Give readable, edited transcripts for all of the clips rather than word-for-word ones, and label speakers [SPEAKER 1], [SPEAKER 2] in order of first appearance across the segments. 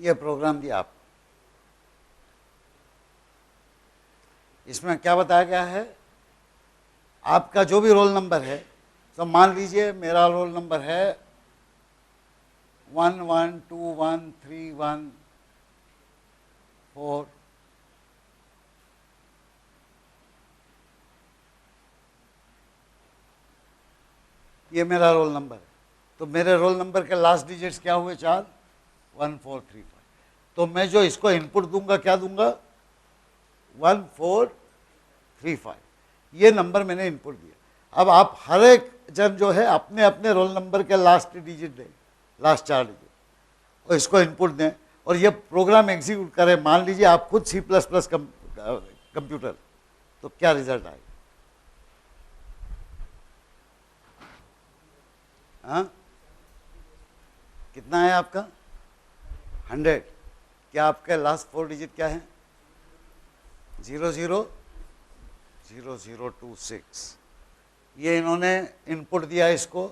[SPEAKER 1] ये प्रोग्राम दिया आपको। इसमें क्या बताया गया है, आपका जो भी रोल नंबर है, तो मान लीजिए मेरा रोल नंबर है 11213114, ये मेरा रोल नंबर है। तो मेरे रोल नंबर के लास्ट डिजिट्स क्या हुए, 4, 1435। तो मैं जो इसको इनपुट दूंगा क्या दूंगा, 1435, ये नंबर मैंने इनपुट दिया। अब आप हर एक जन जो है अपने अपने रोल नंबर के लास्ट डिजिट दें, लास्ट 4 डिजिट, और इसको इनपुट दें और ये प्रोग्राम एग्जीक्यूट करें। मान लीजिए आप खुद C++ कंप्यूटर, तो क्या रिजल्ट आएगा? हाँ, कितना है आपका? 100। क्या आपके लास्ट 4 डिजिट क्या है? 000026। ये इन्होंने इनपुट दिया इसको,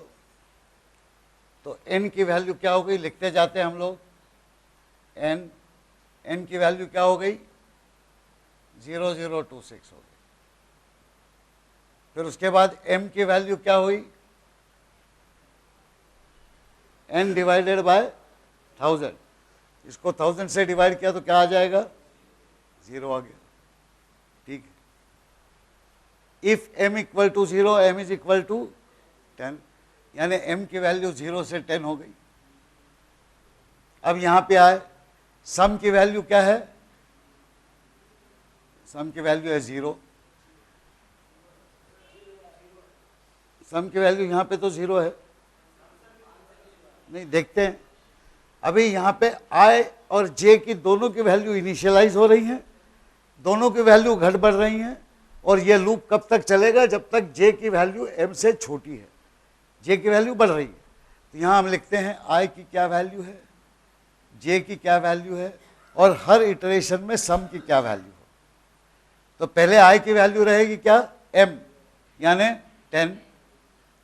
[SPEAKER 1] तो n की वैल्यू क्या हो गई, लिखते जाते हैं हम लोग। n की वैल्यू क्या हो गई, 0026 हो गई। फिर उसके बाद m की वैल्यू क्या हुई, n डिवाइडेड बाय 1000। इसको 1000 से डिवाइड किया तो क्या आ जाएगा, 0 आ गया। ठीक है। If m equal to 0, m is equal to 10, यानी m की वैल्यू 0 से 10 हो गई। अब यहां पे आए, सम की वैल्यू क्या है, सम की वैल्यू है 0। सम की वैल्यू यहां पे तो 0 है, नहीं देखते हैं। अभी यहां पे i और j की दोनों की वैल्यू इनिशियलाइज हो रही हैं, दोनों की वैल्यू घट बढ़ रही हैं, और ये लूप कब तक चलेगा, जब तक j की वैल्यू m से छोटी है। j की वैल्यू बढ़ रही है, तो यहां हम लिखते हैं i की क्या वैल्यू है, j की क्या वैल्यू है, और हर इटरेशन में सम की क्या वैल्यू हो। तो पहले i की वैल्यू रहेगी क्या, m यानी 10,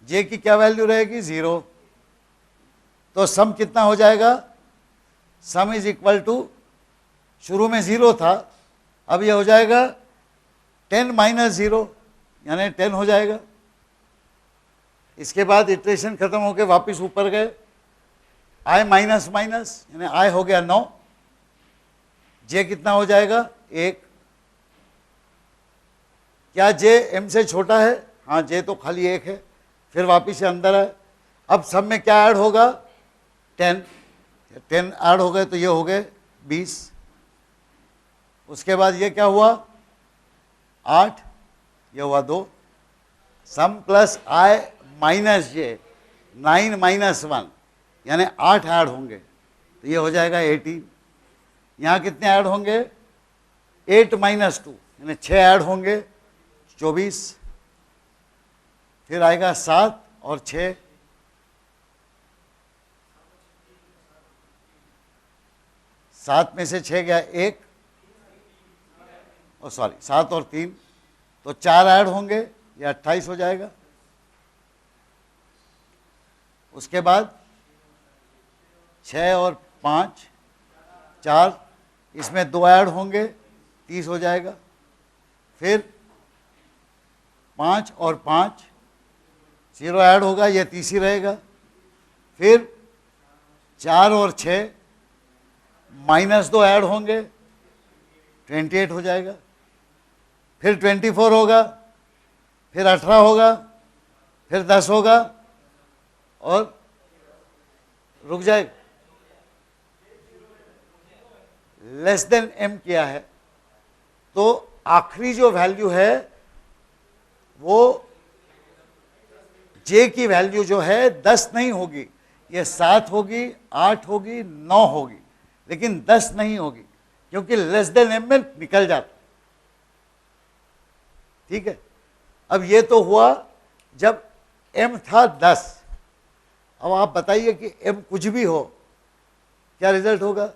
[SPEAKER 1] j की क्या वैल्यू रहेगी, 0। तो सम कितना हो जाएगा, सम इज इक्वल टू, शुरू में 0 था, अब ये हो जाएगा 10 माइनस 0, यानी 10 हो जाएगा। इसके बाद इटरेशन खत्म होकर वापस ऊपर गए, i माइनस माइनस यानी i हो गया 9, j कितना हो जाएगा, 1। क्या j m से छोटा है, हाँ j तो खाली 1 है। फिर वापस से अंदर आए, अब सब में क्या ऐड होगा, 10 ऐड हो गए, तो ये हो गए 20। उसके बाद ये क्या हुआ, 8, ये हुआ 2। Sum plus i minus j, 9 minus 1 यानी 8 ऐड होंगे, तो ये हो जाएगा 18। यहाँ कितने ऐड होंगे, 8 माइनस 2 यानी 6 ऐड होंगे, 24। फिर आएगा 7 और 6, 7 में से 6 गया 1, और सॉरी 7 और 3, तो 4 ऐड होंगे, ये 28 हो जाएगा। उसके बाद 6 और 5, 4, इसमें 2 ऐड होंगे, 30 हो जाएगा। फिर 5 और 5, 0 ऐड होगा, ये 30 ही रहेगा। फिर 4 और 6, माइनस 2 ऐड होंगे, 28 हो जाएगा। फिर 24 होगा, फिर 18 होगा, फिर 10 होगा, और रुक जाएगा। लेस देन m किया है, तो आखिरी जो वैल्यू है वो j की वैल्यू जो है 10 नहीं होगी, ये 7 होगी, 8 होगी, 9 होगी, लेकिन 10 नहीं होगी, क्योंकि लेस देन m में निकल जाता। ठीक है। अब ये तो हुआ जब m था 10। अब आप बताइए कि m कुछ भी हो, क्या रिजल्ट होगा,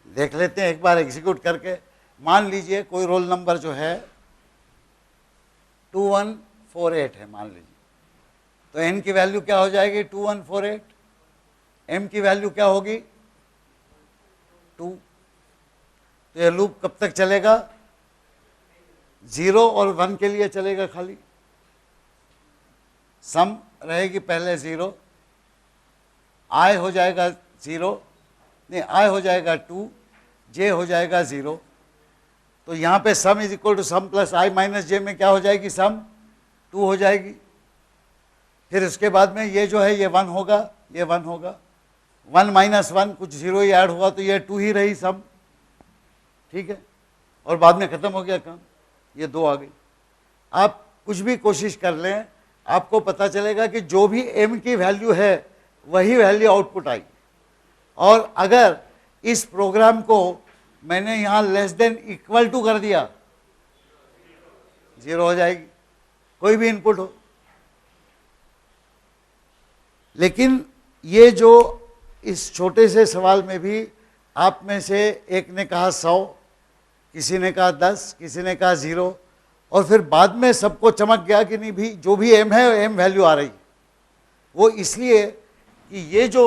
[SPEAKER 1] देख लेते हैं एक बार एग्जीक्यूट करके। मान लीजिए कोई रोल नंबर जो है 2148 है मान लीजिए, तो n की वैल्यू क्या हो जाएगी, 2148। m की वैल्यू क्या होगी 2। तो ये लूप कब तक चलेगा 0 और 1 के लिए चलेगा खाली। सम रहेगी पहले 0, i हो जाएगा 0, नहीं i हो जाएगा 2, j हो जाएगा 0। तो यहाँ पे sum is equal to sum plus i minus j में क्या हो जाएगी सम 2 हो जाएगी। फिर उसके बाद में ये जो है ये 1 होगा, ये 1 होगा, 1 माइनस 1 कुछ 0 ही ऐड हुआ तो ये 2 ही रही सम, ठीक है। और बाद में ख़त्म हो गया काम, ये 2 आ गई। आप कुछ भी कोशिश कर लें आपको पता चलेगा कि जो भी m की वैल्यू है वही वैल्यू आउटपुट आएगी। और अगर इस प्रोग्राम को मैंने यहाँ लेस देन इक्वल टू कर दिया 0 हो जाएगी, कोई भी इनपुट हो। लेकिन ये जो इस छोटे से सवाल में भी आप में से एक ने कहा 100, किसी ने कहा 10, किसी ने कहा 0, और फिर बाद में सबको चमक गया कि नहीं भी जो भी m है m वैल्यू आ रही। वो इसलिए कि ये जो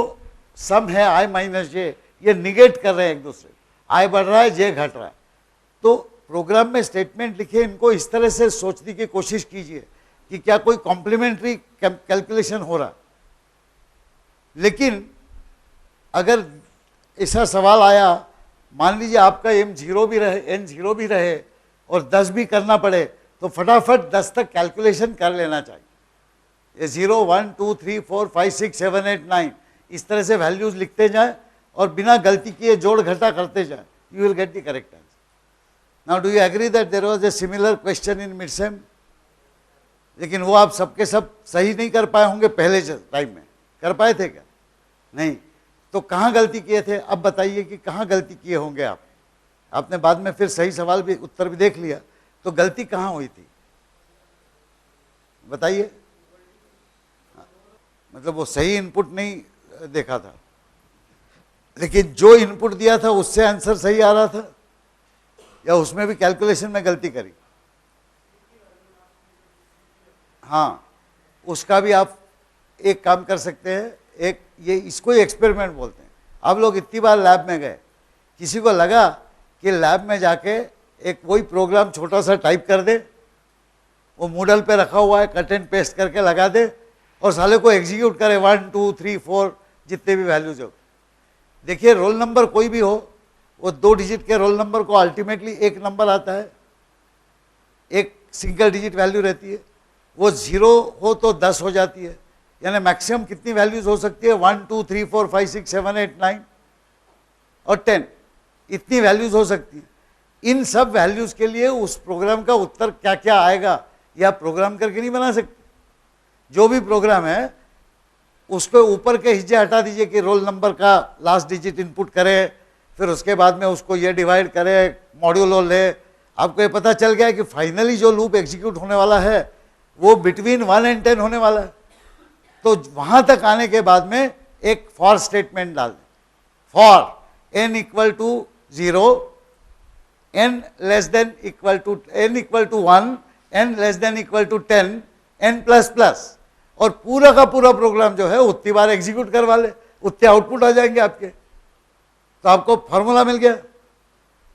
[SPEAKER 1] सम है i माइनस जे ये निगेट कर रहे हैं एक दूसरे, i बढ़ रहा है j घट रहा है। तो प्रोग्राम में स्टेटमेंट लिखे इनको इस तरह से सोचने की कोशिश कीजिए कि क्या कोई कॉम्प्लीमेंट्री कैलकुलेशन हो रहा है। लेकिन अगर ऐसा सवाल आया, मान लीजिए आपका m 0 भी रहे, n 0 भी रहे और 10 भी करना पड़े, तो फटाफट 10 तक कैलकुलेशन कर लेना चाहिए। ये 0 1 2 3 4 5 6 7 8 9 इस तरह से वैल्यूज लिखते जाएं और बिना गलती किए जोड़ घटा करते जाएं, you will get the correct answer. Now do you agree that there was a similar question in mid sem? लेकिन वो आप सबके सब सही नहीं कर पाए होंगे पहले टाइम में, कर पाए थे क्या? नहीं। तो कहाँ गलती किए थे? अब बताइए कि कहाँ गलती किए होंगे आप। आपने बाद में फिर सही सवाल भी उत्तर भी देख लिया, तो गलती कहाँ हुई थी बताइए। मतलब वो सही इनपुट नहीं देखा था, लेकिन जो इनपुट दिया था उससे आंसर सही आ रहा था, या उसमें भी कैलकुलेशन में गलती करी? हाँ, उसका भी आप एक काम कर सकते हैं। एक ये इसको ही एक्सपेरिमेंट बोलते हैं। आप लोग इतनी बार लैब में गए, किसी को लगा कि लैब में जाके एक वही प्रोग्राम छोटा सा टाइप कर दे, वो मूडल पे रखा हुआ है, कट एंड पेस्ट करके लगा दे और साले को एग्जीक्यूट करे 1 2 3 4 जितने भी वैल्यूज हो। देखिए रोल नंबर कोई भी हो, वो 2 डिजिट के रोल नंबर को अल्टीमेटली एक नंबर आता है, एक सिंगल डिजिट वैल्यू रहती है। वो 0 हो तो 10 हो जाती है, यानी मैक्सिमम कितनी वैल्यूज हो सकती है 1 2 3 4 5 6 7 8 9 और 10, इतनी वैल्यूज हो सकती है। इन सब वैल्यूज के लिए उस प्रोग्राम का उत्तर क्या क्या आएगा या प्रोग्राम करके नहीं बना सकते। जो भी प्रोग्राम है उसको ऊपर के हिस्से हटा दीजिए कि रोल नंबर का लास्ट डिजिट इनपुट करे, फिर उसके बाद में उसको ये डिवाइड करे, मॉड्यूलो ले। आपको ये पता चल गया कि फाइनली जो लूप एग्जीक्यूट होने वाला है वो बिटवीन 1 और 10 होने वाला है। तो वहां तक आने के बाद में एक फॉर स्टेटमेंट डाल दें, for n equal to 0, n less than equal to n equal to 1, n less than equal to 10, n plus plus, और पूरा का पूरा प्रोग्राम जो है उतनी बार एग्जीक्यूट करवा ले, उतने आउटपुट आ जाएंगे आपके। तो आपको फॉर्मूला मिल गया।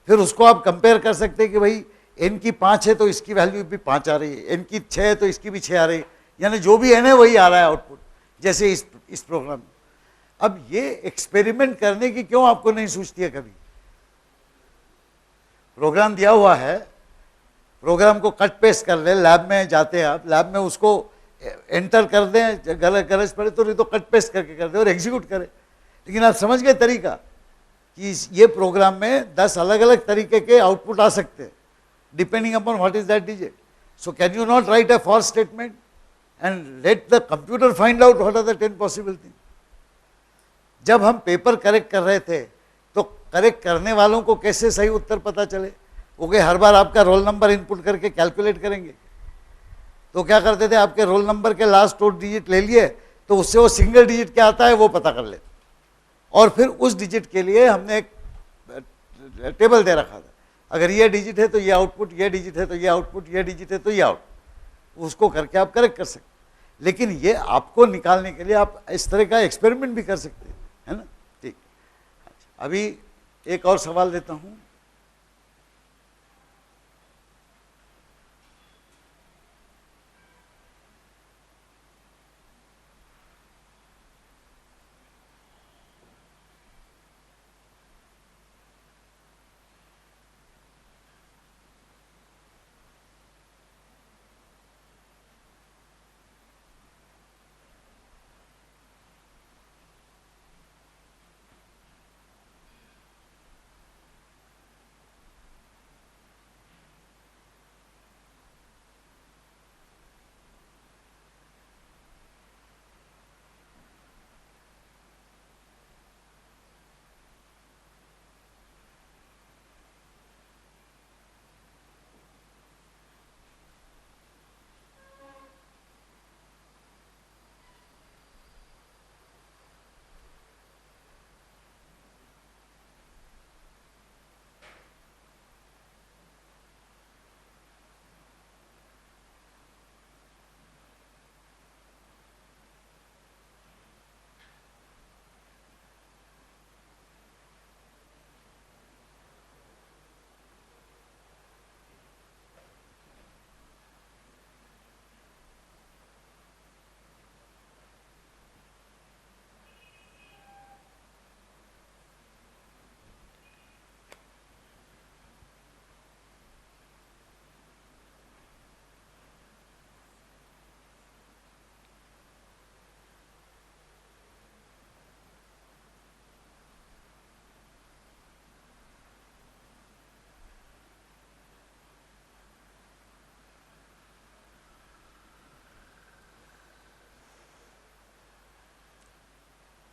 [SPEAKER 1] फिर उसको आप कंपेयर कर सकते हैं कि भाई n की 5 है तो इसकी वैल्यू भी 5 आ रही है, n की 6 है तो इसकी भी 6 आ रही है, यानी जो भी n है वही आ रहा है आउटपुट, जैसे इस प्रोग्राम में। अब ये एक्सपेरिमेंट करने की क्यों आपको नहीं सूझती है कभी? प्रोग्राम दिया हुआ है, प्रोग्राम को कट पेस्ट कर ले, लैब में जाते हैं आप, लैब में उसको एंटर कर दें, गरज पड़े तो नहीं तो कट पेस्ट करके कर दे और एग्जीक्यूट करें। लेकिन आप समझ गए तरीका कि ये प्रोग्राम में 10 अलग अलग तरीके के आउटपुट आ सकते हैं depending upon what is that digit. So can you not right a for statement and let the computer find out what are the 10 possible things. जब हम पेपर करेक्ट कर रहे थे तो करेक्ट करने वालों को कैसे सही उत्तर पता चले? वो कि हर बार आपका रोल नंबर इनपुट करके कैलकुलेट करेंगे। तो क्या करते थे, आपके रोल नंबर के लास्ट 2 डिजिट ले लिए तो उससे वो सिंगल डिजिट क्या आता है वो पता कर लेते, और फिर उस डिजिट के लिए हमने एक टेबल दे रखा था, अगर ये डिजिट है तो ये आउटपुट, ये डिजिट है तो ये आउटपुट, ये डिजिट है तो ये आउटपुट, उसको करके आप करेक्ट कर सकते। लेकिन ये आपको निकालने के लिए आप इस तरह का एक्सपेरिमेंट भी कर सकते हैं। है ना, ठीक। अच्छा, अभी एक और सवाल लेता हूँ।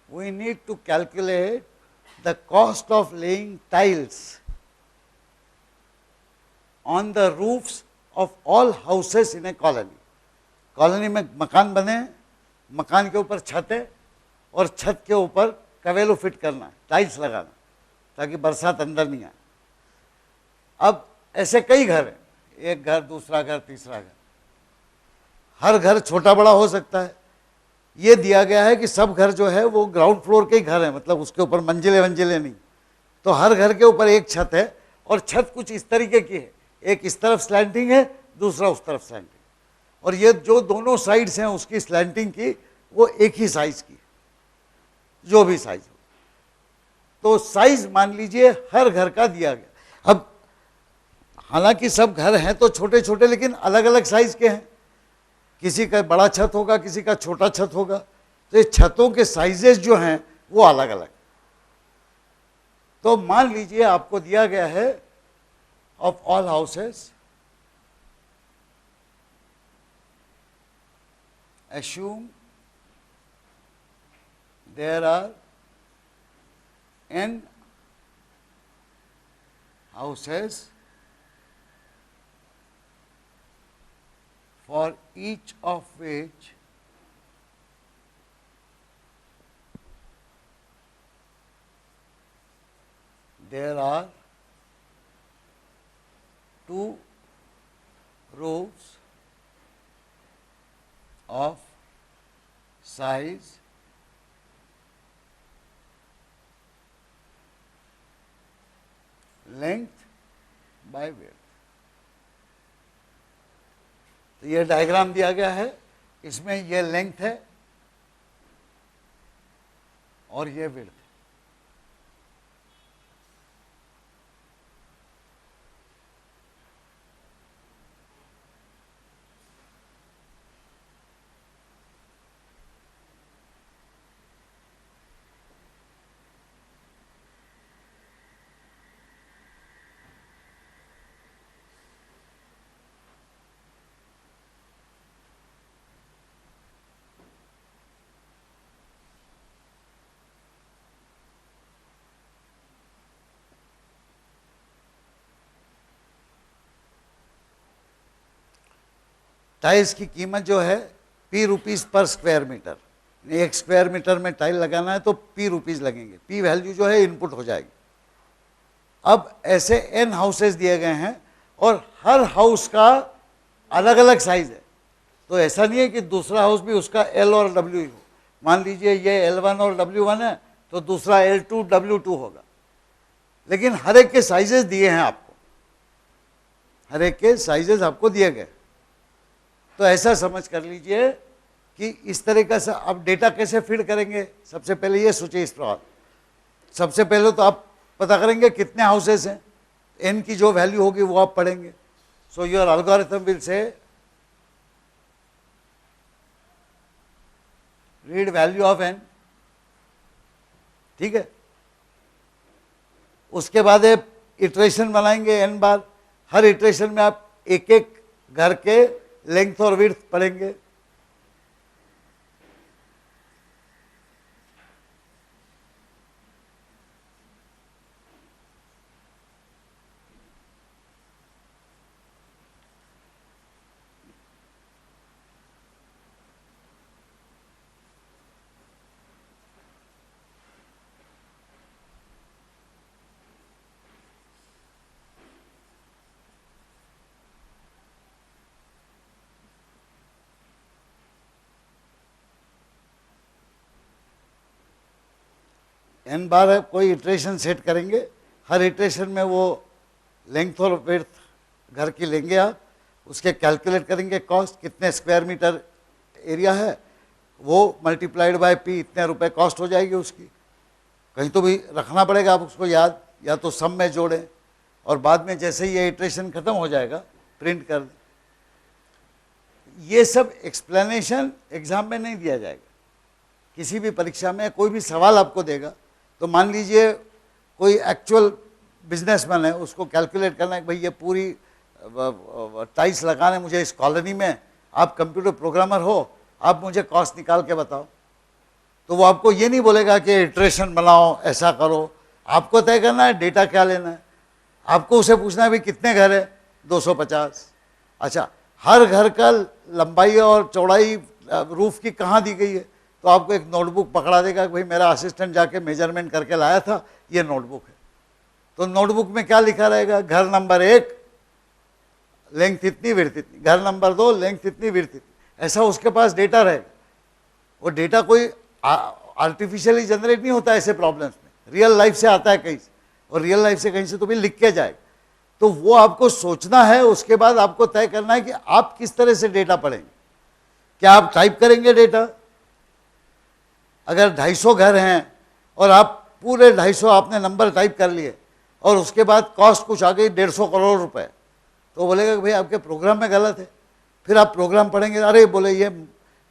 [SPEAKER 1] We need to calculate the cost of laying tiles on the roofs of all houses in a colony. Colony में मकान बने, मकान के ऊपर छत है और छत के ऊपर कवेलो फिट करना है, टाइल्स लगाना, ताकि बरसात अंदर नहीं आए। अब ऐसे कई घर हैं, एक घर, दूसरा घर, तीसरा घर, हर घर छोटा बड़ा हो सकता है। ये दिया गया है कि सब घर जो है वो ग्राउंड फ्लोर के ही घर है, मतलब उसके ऊपर मंजिले वंजिले नहीं। तो हर घर के ऊपर एक छत है और छत कुछ इस तरीके की है, एक इस तरफ स्लैंटिंग है, दूसरा उस तरफ स्लैंटिंग, और ये जो दोनों साइड्स हैं उसकी स्लैंटिंग की वो एक ही साइज की, जो भी साइज हो। तो साइज मान लीजिए हर घर का दिया गया। अब हालांकि सब घर हैं तो छोटे छोटे, लेकिन अलग अलग साइज के हैं, किसी का बड़ा छत होगा, किसी का छोटा छत होगा, तो ये छतों के साइजेस जो हैं वो अलग अलग। तो मान लीजिए आपको दिया गया है of all houses, assume there are n houses for each of which there are 2 rows of size length by width। तो ये डायग्राम दिया गया है, इसमें ये लेंथ है और ये विड्थ है। टाइल्स की कीमत जो है P रुपीज़ पर स्क्वायर मीटर, एक स्क्वायर मीटर में टाइल लगाना है तो P रुपीज़ लगेंगे। P वैल्यू जो है इनपुट हो जाएगी। अब ऐसे n हाउसेस दिए गए हैं और हर हाउस का अलग अलग साइज है, तो ऐसा नहीं है कि दूसरा हाउस भी उसका L और W ही हो। मान लीजिए ये L1 और W1 है तो दूसरा L2 W2 होगा। लेकिन हर एक के साइजेस दिए हैं आपको, हर एक के साइजेस आपको दिए गए। तो ऐसा समझ कर लीजिए कि इस तरीके से आप डेटा कैसे फीड करेंगे। सबसे पहले ये सोचिए इस प्रकार, सबसे पहले तो आप पता करेंगे कितने हाउसेस हैं, n की जो वैल्यू होगी वो आप पढ़ेंगे। So your algorithm will say read value of n, ठीक है। उसके बाद आप इटरेशन बनाएंगे n बार, हर इटरेशन में आप एक एक घर के लेंथ और विड्थ पढ़ेंगे। n बार आप कोई इटरेशन सेट करेंगे, हर इटरेशन में वो लेंथ और विड्थ घर की लेंगे आप, उसके कैलकुलेट करेंगे कॉस्ट, कितने स्क्वायर मीटर एरिया है, वो मल्टीप्लाइड बाय p, इतने रुपए कॉस्ट हो जाएगी उसकी। कहीं तो भी रखना पड़ेगा आप उसको याद, या तो सम में जोड़ें और बाद में जैसे ही ये इटरेशन खत्म हो जाएगा प्रिंट कर दें। ये सब एक्सप्लेनेशन एग्जाम में नहीं दिया जाएगा। किसी भी परीक्षा में कोई भी सवाल आपको देगा तो मान लीजिए कोई एक्चुअल बिजनेसमैन है, उसको कैलकुलेट करना है कि भाई ये पूरी टाइल्स लगाने मुझे इस कॉलोनी में, आप कंप्यूटर प्रोग्रामर हो, आप मुझे कॉस्ट निकाल के बताओ। तो वो आपको ये नहीं बोलेगा कि इटरेशन बनाओ, ऐसा करो। आपको तय करना है डेटा क्या लेना है। आपको उसे पूछना है भाई कितने घर है, 250। अच्छा, हर घर का लंबाई और चौड़ाई रूफ की कहाँ दी गई है, तो आपको एक नोटबुक पकड़ा देगा कि भाई मेरा असिस्टेंट जाके मेजरमेंट करके लाया था, ये नोटबुक है। तो नोटबुक में क्या लिखा रहेगा, घर नंबर 1 लेंथ इतनी विड्थ इतनी, घर नंबर 2 लेंथ इतनी विड्थ इतनी। ऐसा उसके पास डेटा रहेगा। वो डेटा कोई आर्टिफिशियली जनरेट नहीं होता ऐसे प्रॉब्लम्स में, रियल लाइफ से आता है कहीं से, और रियल लाइफ से कहीं से तो भी लिख के जाएगा। तो वो आपको सोचना है, उसके बाद आपको तय करना है कि आप किस तरह से डेटा पढ़ेंगे। क्या आप टाइप करेंगे डेटा, अगर 250 घर हैं और आप पूरे 250 आपने नंबर टाइप कर लिए और उसके बाद कॉस्ट कुछ आ गई 150 करोड़ रुपए, तो बोलेगा कि भाई आपके प्रोग्राम में गलत है। फिर आप प्रोग्राम पढ़ेंगे, अरे बोले ये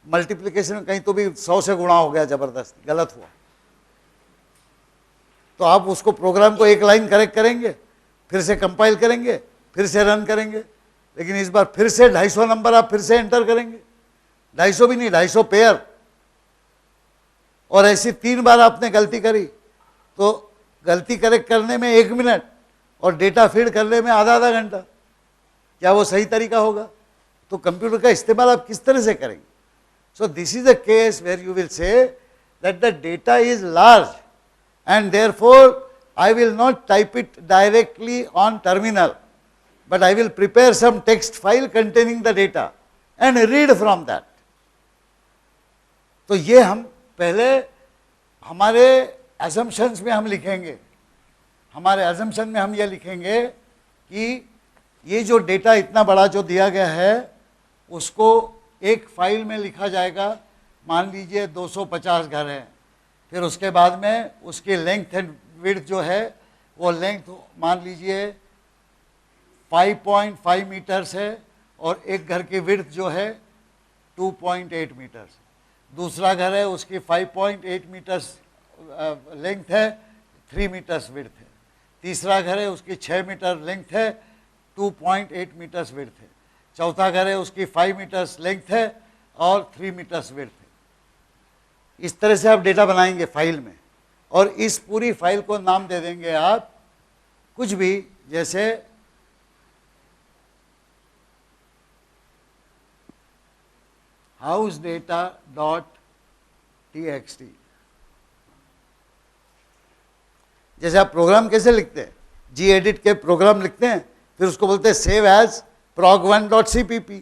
[SPEAKER 1] मल्टीप्लिकेशन कहीं तो भी 100 से गुणा हो गया, जबरदस्त गलत हुआ। तो आप उसको प्रोग्राम को एक लाइन करेक्ट करेंगे, फिर से कंपाइल करेंगे, फिर से रन करेंगे। लेकिन इस बार फिर से 250 नंबर आप फिर से एंटर करेंगे, 250 भी नहीं 250 पेयर। और ऐसी 3 बार आपने गलती करी तो गलती करेक्ट करने में 1 मिनट और डेटा फीड करने में आधा घंटा। क्या वो सही तरीका होगा? तो कंप्यूटर का इस्तेमाल आप किस तरह से करेंगे? So this is the case where you will say that the data is large and therefore I will not type it directly on terminal, but I will prepare some text file containing the data and read from that. तो ये हम पहले हमारे assumptions में हम लिखेंगे, हमारे assumption में हम ये लिखेंगे कि ये जो डेटा इतना बड़ा जो दिया गया है उसको एक फाइल में लिखा जाएगा। मान लीजिए 250 घर हैं, फिर उसके बाद में उसकी लेंथ एंड विड्थ जो है वो लेंथ मान लीजिए 5.5 मीटर्स है और एक घर की विड्थ जो है 2.8 मीटर्स। दूसरा घर है उसकी 5.8 मीटर्स लेंथ है, 3 मीटर्स विड्थ है। तीसरा घर है उसकी 6 मीटर लेंथ है, 2.8 मीटर्स विड्थ है। चौथा घर है उसकी 5 मीटर्स लेंथ है और 3 मीटर्स विड्थ है। इस तरह से आप डेटा बनाएंगे फाइल में, और इस पूरी फाइल को नाम दे देंगे आप कुछ भी, जैसे हाउस डेटा डॉट txt। जैसे आप प्रोग्राम कैसे लिखते हैं, gedit के प्रोग्राम लिखते हैं, फिर उसको बोलते हैं सेव एज prog1.cpp।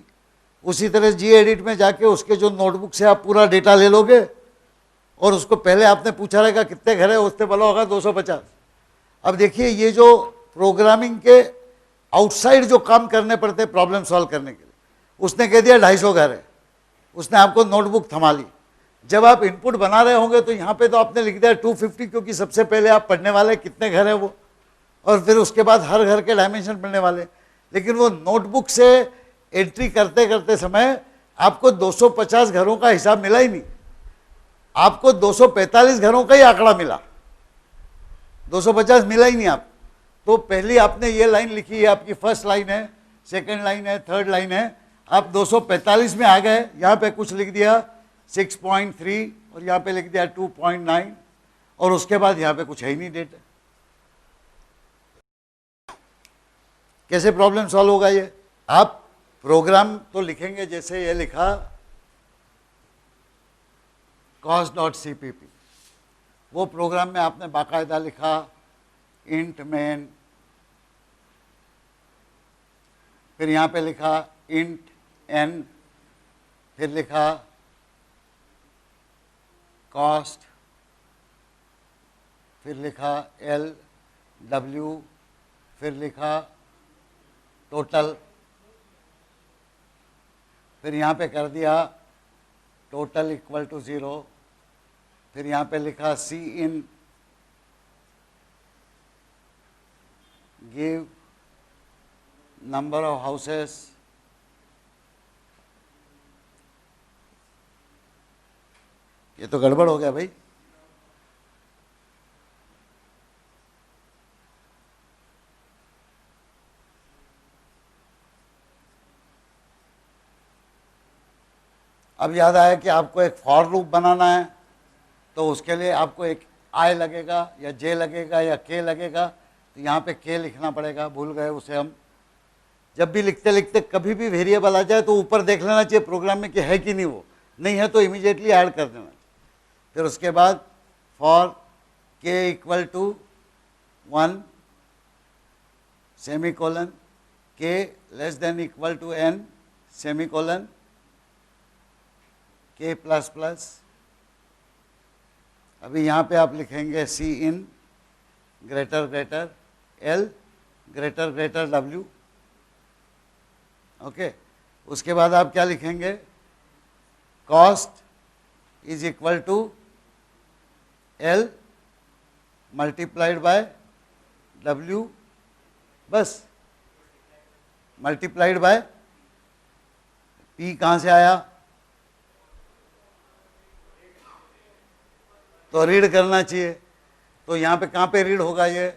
[SPEAKER 1] उसी तरह gedit में जाके उसके जो नोटबुक से आप पूरा डेटा ले लोगे और उसको पहले आपने पूछा रहेगा कितने घर है, उसने बोला होगा 250। अब देखिए ये जो प्रोग्रामिंग के आउटसाइड जो काम करने पड़ते हैं प्रॉब्लम सॉल्व करने के लिए, उसने कह दिया 250 घर है, उसने आपको नोटबुक थमा ली। जब आप इनपुट बना रहे होंगे तो यहाँ पे तो आपने लिख दिया 250, क्योंकि सबसे पहले आप पढ़ने वाले कितने घर है वो, और फिर उसके बाद हर घर के डायमेंशन पढ़ने वाले। लेकिन वो नोटबुक से एंट्री करते करते समय आपको 250 घरों का हिसाब मिला ही नहीं, आपको 245 घरों का ही आंकड़ा मिला, 250 मिला ही नहीं आप। तो पहली आपने ये लाइन लिखी है, आपकी फर्स्ट लाइन है, सेकंड लाइन है, थर्ड लाइन है, आप 245 में आ गए। यहाँ पे कुछ लिख दिया 6.3 और यहाँ पे लिख दिया 2.9 और उसके बाद यहाँ पे कुछ है ही नहीं डेटा। कैसे प्रॉब्लम सॉल्व होगा ये? आप प्रोग्राम तो लिखेंगे, जैसे ये लिखा cost.cpp, वो प्रोग्राम में आपने बाकायदा लिखा इंट मेन, फिर यहाँ पे लिखा इंट एन, फिर लिखा कॉस्ट, फिर लिखा एल डब्ल्यू, फिर लिखा टोटल, फिर यहाँ पे कर दिया टोटल इक्वल टू 0, फिर यहाँ पे लिखा सी इन गिव नंबर ऑफ हाउसेस, ये तो गड़बड़ हो गया भाई। अब याद आया कि आपको एक फॉर लूप बनाना है, तो उसके लिए आपको एक आई लगेगा या जे लगेगा या के लगेगा, तो यहाँ पे के लिखना पड़ेगा, भूल गए उसे हम। जब भी लिखते लिखते कभी भी वेरिएबल आ जाए तो ऊपर देख लेना चाहिए प्रोग्राम में कि है कि नहीं, वो नहीं है तो इमीडिएटली ऐड कर देना। फिर उसके बाद for k equal to 1 semicolon, k less than equal to n semicolon, k plus plus. अभी यहाँ पे आप लिखेंगे cin greater greater l greater greater डब्ल्यू, ओके। उसके बाद आप क्या लिखेंगे, cost is equal to l multiplied by डब्ल्यू, बस मल्टीप्लाइड बाय पी। कहाँ से आया? तो रीड करना चाहिए, तो यहाँ पे कहाँ पे रीड होगा ये?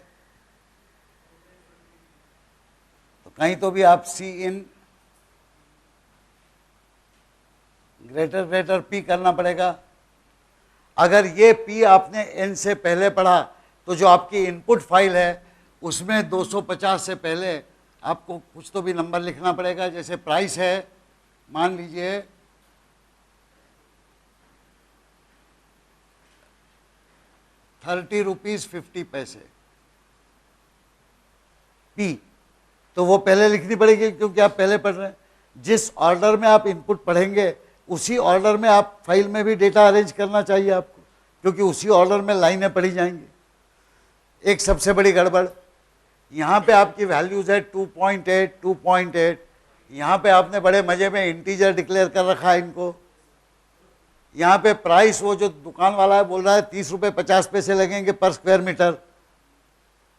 [SPEAKER 1] तो कहीं तो भी आप सी इन ग्रेटर ग्रेटर पी करना पड़ेगा। अगर ये पी आपने एन से पहले पढ़ा तो जो आपकी इनपुट फाइल है उसमें 250 से पहले आपको कुछ तो भी नंबर लिखना पड़ेगा। जैसे प्राइस है, मान लीजिए 30 रुपीज़ 50 पैसे पी, तो वो पहले लिखनी पड़ेगी क्योंकि आप पहले पढ़ रहे हैं। जिस ऑर्डर में आप इनपुट पढ़ेंगे उसी ऑर्डर में आप फाइल में भी डेटा अरेंज करना चाहिए आपको, क्योंकि उसी ऑर्डर में लाइनें पढ़ी जाएंगी। एक सबसे बड़ी गड़बड़, यहाँ पे आपकी वैल्यूज है 2.8 2.8, यहाँ पे आपने बड़े मजे में इंटीजर डिक्लेयर कर रखा है इनको। यहाँ पे प्राइस वो जो दुकान वाला है बोल रहा है 30 रुपये 50 पैसे लगेंगे पर स्क्वायर मीटर,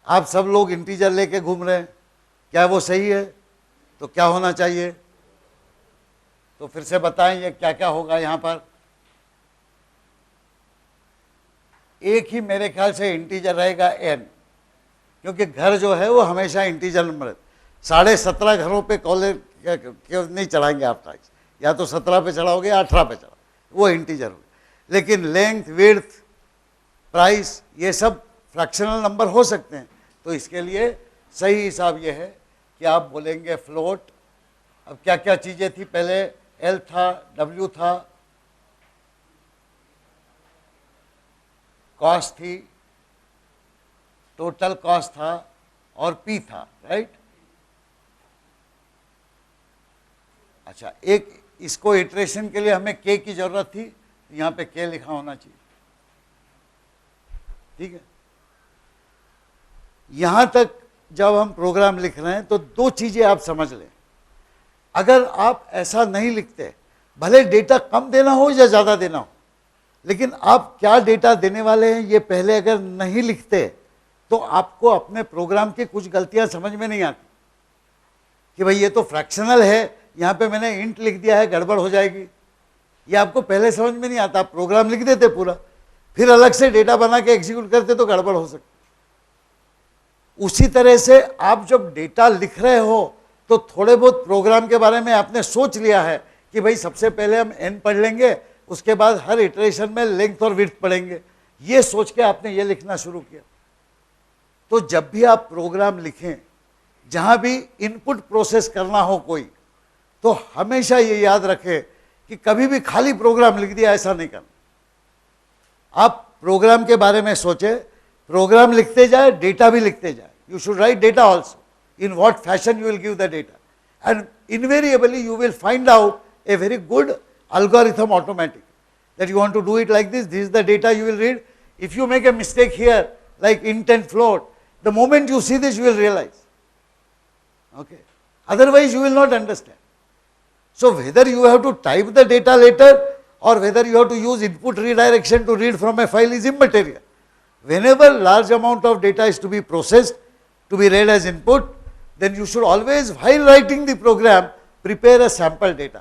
[SPEAKER 1] आप सब लोग इंटीजर लेके घूम रहे हैं, क्या वो सही है? तो क्या होना चाहिए? तो फिर से बताएं ये क्या क्या होगा। यहाँ पर एक ही मेरे ख्याल से इंटीजर रहेगा n, क्योंकि घर जो है वो हमेशा इंटीजर नंबर है। 17.5 घरों पे कॉलेज नहीं चढ़ाएंगे आप टैक्स, या तो 17 पे चढ़ाओगे या 18 पे चढ़ाओ, वो इंटीजर हो। लेकिन लेंथ, विड्थ, प्राइस ये सब फ्रैक्शनल नंबर हो सकते हैं। तो इसके लिए सही हिसाब ये है कि आप बोलेंगे फ्लोट। अब क्या क्या चीज़ें थी पहले? एल था, डब्ल्यू था, कॉस्ट थी, टोटल कॉस्ट था और पी था, राइट। अच्छा, एक इसको इटरेशन के लिए हमें के की जरूरत थी, यहाँ पे के लिखा होना चाहिए। ठीक है। यहां तक जब हम प्रोग्राम लिख रहे हैं तो दो चीजें आप समझ लें। अगर आप ऐसा नहीं लिखते, भले डेटा कम देना हो या ज्यादा देना हो, लेकिन आप क्या डेटा देने वाले हैं ये पहले अगर नहीं लिखते तो आपको अपने प्रोग्राम की कुछ गलतियां समझ में नहीं आती कि भाई ये तो फ्रैक्शनल है, यहां पे मैंने इंट लिख दिया है, गड़बड़ हो जाएगी। ये आपको पहले समझ में नहीं आता। आप प्रोग्राम लिख देते पूरा, फिर अलग से डेटा बना के एग्जीक्यूट करते तो गड़बड़ हो सकती। उसी तरह से आप जब डेटा लिख रहे हो तो थोड़े बहुत प्रोग्राम के बारे में आपने सोच लिया है कि भाई सबसे पहले हम n पढ़ लेंगे, उसके बाद हर इटरेशन में लेंथ और विड्थ पढ़ेंगे, ये सोच के आपने ये लिखना शुरू किया। तो जब भी आप प्रोग्राम लिखें, जहां भी इनपुट प्रोसेस करना हो कोई, तो हमेशा ये याद रखें कि कभी भी खाली प्रोग्राम लिख दिया ऐसा नहीं करना। आप प्रोग्राम के बारे में सोचें, प्रोग्राम लिखते जाए, डेटा भी लिखते जाए। You should write data also, in what fashion you will give the data, and invariably you will find out a very good algorithm automatic that you want to do it like this is the data you will read. If you make a mistake here like int and float, the moment you see this you will realize, okay, otherwise you will not understand. So whether you have to type the data later or whether you have to use input redirection to read from a file is immaterial. Whenever large amount of data is to be processed, to be read as input, then you should always, while writing the program, prepare a sample data.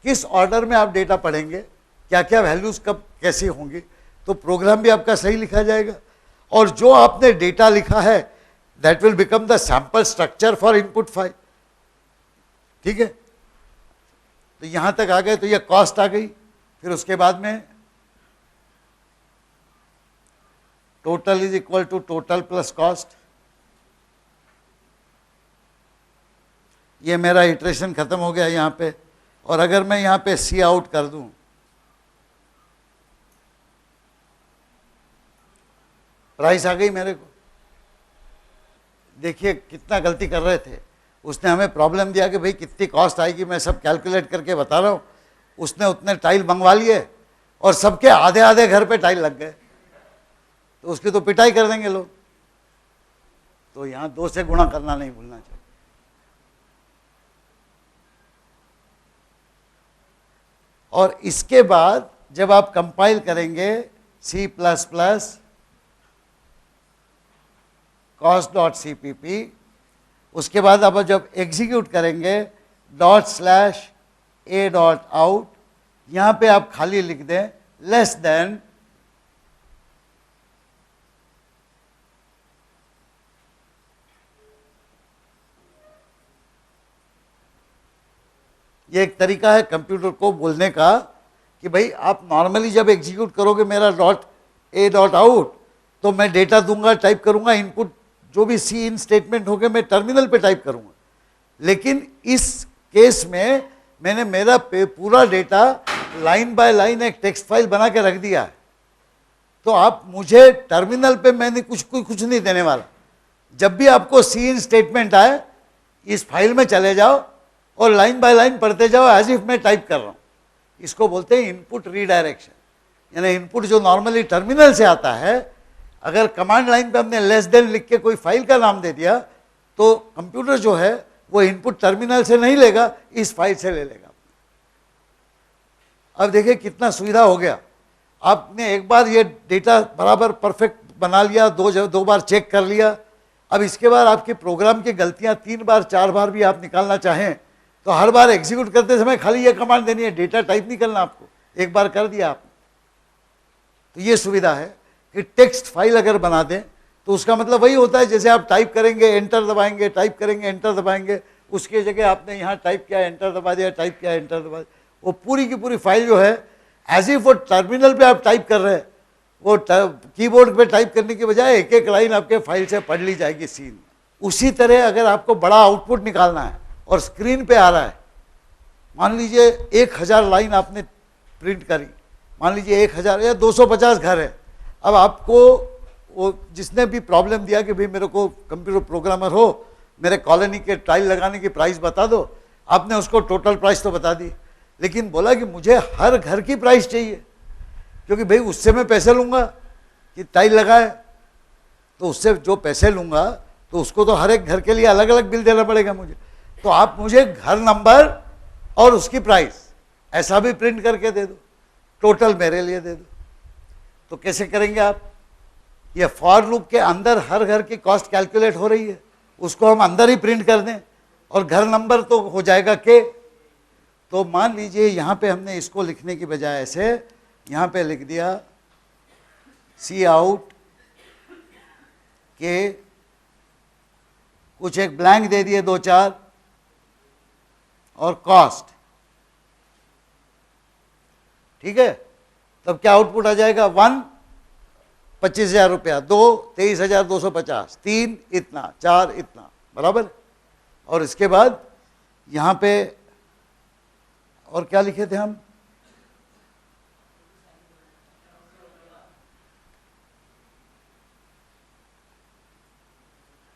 [SPEAKER 1] किस order में आप data पढ़ेंगे, क्या क्या values कब कैसी होंगी, तो प्रोग्राम भी आपका सही लिखा जाएगा। और जो आपने डेटा लिखा है that will become the sample structure for input file. ठीक है, तो यहां तक आ गए, तो ये कॉस्ट आ गई। फिर उसके बाद में total is equal to total plus cost. ये मेरा इटरेशन खत्म हो गया यहाँ पे। और अगर मैं यहाँ पे सी आउट कर दूं, प्राइस आ गई मेरे को। देखिए कितना गलती कर रहे थे, उसने हमें प्रॉब्लम दिया कि भाई कितनी कॉस्ट आएगी, मैं सब कैलकुलेट करके बता रहा हूँ। उसने उतने टाइल मंगवा लिए और सबके आधे आधे घर पे टाइल लग गए, तो उसकी तो पिटाई कर देंगे लोग। तो यहाँ 2 से गुणा करना नहीं भूलना चाहिए। और इसके बाद जब आप कंपाइल करेंगे C++ cost.cpp, उसके बाद आप जब एग्जीक्यूट करेंगे ./a.out, यहां पे आप खाली लिख दें लेस देन ये एक तरीका है कंप्यूटर को बोलने का कि भाई आप नॉर्मली जब एग्जीक्यूट करोगे मेरा .a.out, तो मैं डेटा दूंगा, टाइप करूंगा, इनपुट जो भी सी इन स्टेटमेंट होंगे मैं टर्मिनल पे टाइप करूंगा। लेकिन इस केस में मैंने मेरा पूरा डेटा लाइन बाय लाइन एक टेक्स्ट फाइल बना के रख दिया है। तो आप मुझे टर्मिनल पे मैंने कुछ नहीं देने वाला। जब भी आपको सी इन स्टेटमेंट आए, इस फाइल में चले जाओ और लाइन बाय लाइन पढ़ते जाओ एज इफ मैं टाइप कर रहा हूँ। इसको बोलते हैं इनपुट रीडायरेक्शन। यानी इनपुट जो नॉर्मली टर्मिनल से आता है, अगर कमांड लाइन पे हमने लेस देन लिख के कोई फाइल का नाम दे दिया, तो कंप्यूटर जो है वो इनपुट टर्मिनल से नहीं लेगा, इस फाइल से ले लेगा। अब देखिए कितना सुविधा हो गया। आपने एक बार ये डेटा बराबर परफेक्ट बना लिया, दो बार चेक कर लिया। अब इसके बाद आपके प्रोग्राम की गलतियां 3 बार 4 बार भी आप निकालना चाहें तो हर बार एग्जीक्यूट करते समय खाली ये कमांड देनी है, डेटा टाइप नहीं करना आपको। एक बार कर दिया आपने, तो ये सुविधा है कि टेक्स्ट फाइल अगर बना दें तो उसका मतलब वही होता है जैसे आप टाइप करेंगे, एंटर दबाएंगे, टाइप करेंगे, एंटर दबाएंगे, उसके जगह आपने यहाँ टाइप किया, एंटर दबा दिया, टाइप किया, एंटर दबा दिया, वो पूरी की पूरी फाइल जो है एज इफ वो टर्मिनल पे आप टाइप कर रहे हैं, वो कीबोर्ड पे टाइप करने की बजाय एक एक लाइन आपके फाइल से पढ़ ली जाएगी सीन। उसी तरह अगर आपको बड़ा आउटपुट निकालना है और स्क्रीन पे आ रहा है, मान लीजिए 1000 लाइन आपने प्रिंट करी, मान लीजिए 1000 या 250 घर है। अब आपको वो जिसने भी प्रॉब्लम दिया कि भाई मेरे को कंप्यूटर प्रोग्रामर हो, मेरे कॉलोनी के टाइल लगाने की प्राइस बता दो, आपने उसको टोटल प्राइस तो बता दी, लेकिन बोला कि मुझे हर घर की प्राइस चाहिए क्योंकि भाई उससे मैं पैसे लूंगा। कि टाइल लगा है, तो उससे जो पैसे लूँगा तो उसको तो हर एक घर के लिए अलग अलग बिल देना पड़ेगा मुझे। तो आप मुझे घर नंबर और उसकी प्राइस ऐसा भी प्रिंट करके दे दो, टोटल मेरे लिए दे दो। तो कैसे करेंगे आप? ये फॉर लूप के अंदर हर घर की कॉस्ट कैलकुलेट हो रही है, उसको हम अंदर ही प्रिंट कर दें और घर नंबर तो हो जाएगा के। तो मान लीजिए यहाँ पे हमने इसको लिखने की बजाय ऐसे यहाँ पे लिख दिया सी आउट के, कुछ एक ब्लैंक दे दिए 2-4 और कॉस्ट, ठीक है। तब क्या आउटपुट आ जाएगा? 1 25,000 रुपया, 2 23,250, 3 इतना, 4 इतना, बराबर। और इसके बाद यहाँ पे और क्या लिखे थे हम?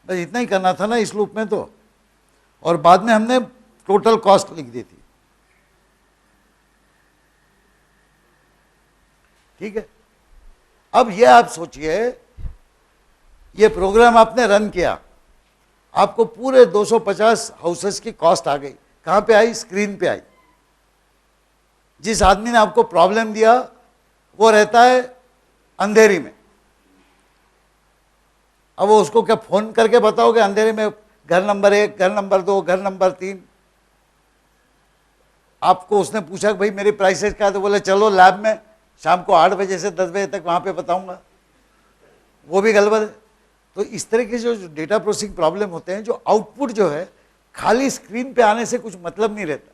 [SPEAKER 1] बस इतना ही करना था ना इस लूप में तो, और बाद में हमने टोटल कॉस्ट लिख दी थी, ठीक है। अब ये आप सोचिए, ये प्रोग्राम आपने रन किया, आपको पूरे 250 हाउसेस की कॉस्ट आ गई। कहां पे आई? स्क्रीन पे आई। जिस आदमी ने आपको प्रॉब्लम दिया वो रहता है अंधेरी में। अब वो उसको क्या फोन करके बताओगे अंधेरे में घर नंबर 1, घर नंबर 2, घर नंबर 3? आपको उसने पूछा कि भाई मेरी प्राइसेस क्या है, तो बोले चलो लैब में शाम को 8 बजे से 10 बजे तक वहां पे बताऊंगा, वो भी गलत है। तो इस तरह के जो डेटा प्रोसेसिंग प्रॉब्लम होते हैं, जो आउटपुट जो है खाली स्क्रीन पे आने से कुछ मतलब नहीं रहता,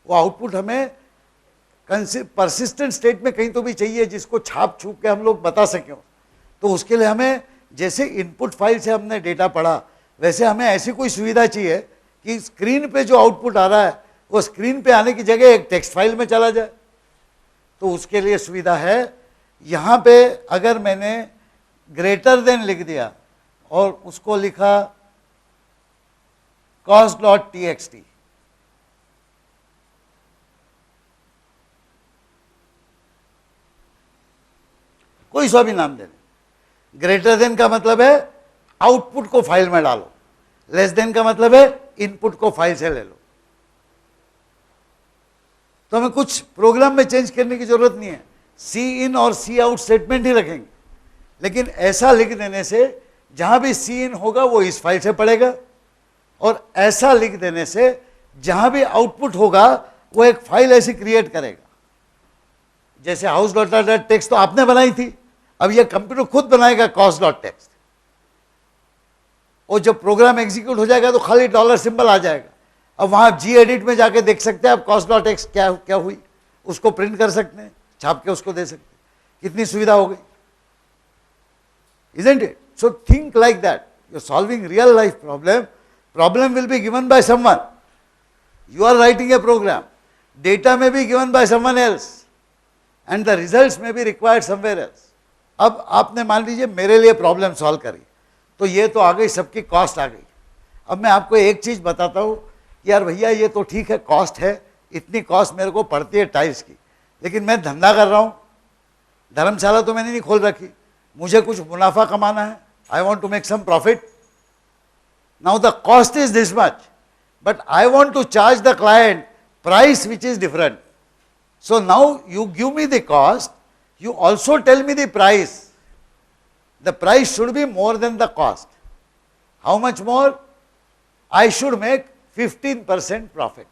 [SPEAKER 1] वो आउटपुट हमें परसिस्टेंट स्टेट में कहीं तो भी चाहिए जिसको छाप छूप के हम लोग बता सकें। तो उसके लिए हमें जैसे इनपुट फाइल से हमने डेटा पढ़ा, वैसे हमें ऐसी कोई सुविधा चाहिए कि स्क्रीन पे जो आउटपुट आ रहा है वो स्क्रीन पे आने की जगह एक टेक्स्ट फाइल में चला जाए। तो उसके लिए सुविधा है, यहाँ पे अगर मैंने ग्रेटर देन लिख दिया और उसको लिखा cost.txt, कोई सा भी नाम दे दें। ग्रेटर देन का मतलब है आउटपुट को फाइल में डालो, लेस देन का मतलब है इनपुट को फाइल से ले लो। तो हमें कुछ प्रोग्राम में चेंज करने की जरूरत नहीं है, सी इन और सी आउट स्टेटमेंट ही रखेंगे। लेकिन ऐसा लिख देने से जहां भी सी इन होगा वो इस फाइल से पढ़ेगा, और ऐसा लिख देने से जहां भी आउटपुट होगा वो एक फाइल ऐसी क्रिएट करेगा। जैसे हाउस डॉट टेक्स्ट तो आपने बनाई थी, अब ये कंप्यूटर खुद बनाएगा कॉस्ट डॉट टेक्स्ट, और जब प्रोग्राम एग्जीक्यूट हो जाएगा तो खाली डॉलर सिंबल आ जाएगा। अब वहां जी एडिट में जाके देख सकते हैं आप कॉस्ट डॉट टेक्स्ट क्या क्या हुई, उसको प्रिंट कर सकते हैं, छाप के उसको दे सकते हैं। कितनी सुविधा हो गई, isn't it? So think like that. You're solving real life problem will be given by someone. You are writing a program, data may be given by someone else and the results may be required somewhere else. अब आपने मान लीजिए मेरे लिए problem solve करी, तो ये तो आ गई, सबकी कॉस्ट आ गई। अब मैं आपको एक चीज बताता हूँ कि यार भैया ये तो ठीक है, कॉस्ट है, इतनी कॉस्ट मेरे को पड़ती है टाइल्स की, लेकिन मैं धंधा कर रहा हूँ, धर्मशाला तो मैंने नहीं खोल रखी, मुझे कुछ मुनाफा कमाना है, I want to make some profit. Now the cost is this much, but I want to charge the client price which is different. So now you give me the cost, you also tell me the price. The price should be more than the cost. How much more? I should make 15% profit.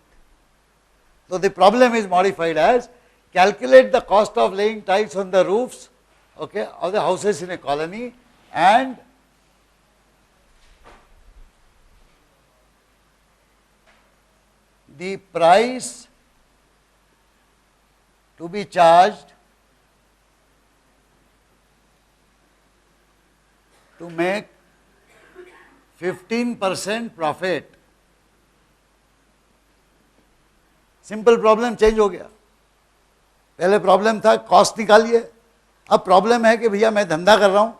[SPEAKER 1] So the problem is modified as calculate the cost of laying tiles on the roofs, okay, of the houses in a colony, and the price to be charged to make 15% profit. Simple problem change हो गया। पहले problem था cost निकालिए, अब problem है कि भैया मैं धंधा कर रहा हूं,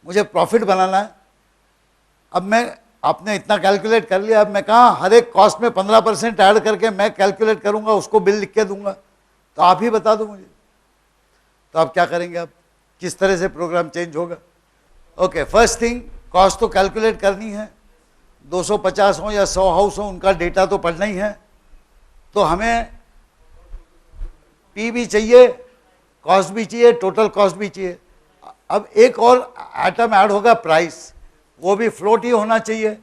[SPEAKER 1] मुझे प्रॉफिट बनाना है। अब मैं, आपने इतना कैलकुलेट कर लिया, अब मैं कहाँ हर एक कॉस्ट में 15% ऐड करके मैं कैलकुलेट करूंगा, उसको बिल लिख के दूंगा, तो आप ही बता दो मुझे। तो आप क्या करेंगे? अब किस तरह से प्रोग्राम चेंज होगा। ओके, फर्स्ट थिंग, कॉस्ट तो कैलकुलेट करनी है। 250 हो या 100 हाउस हो, उनका डेटा तो पढ़ना ही है। तो हमें पी भी चाहिए, कॉस्ट भी चाहिए, टोटल कॉस्ट भी चाहिए। अब एक और आइटम ऐड होगा, प्राइस, वो भी फ्लोट ही होना चाहिए।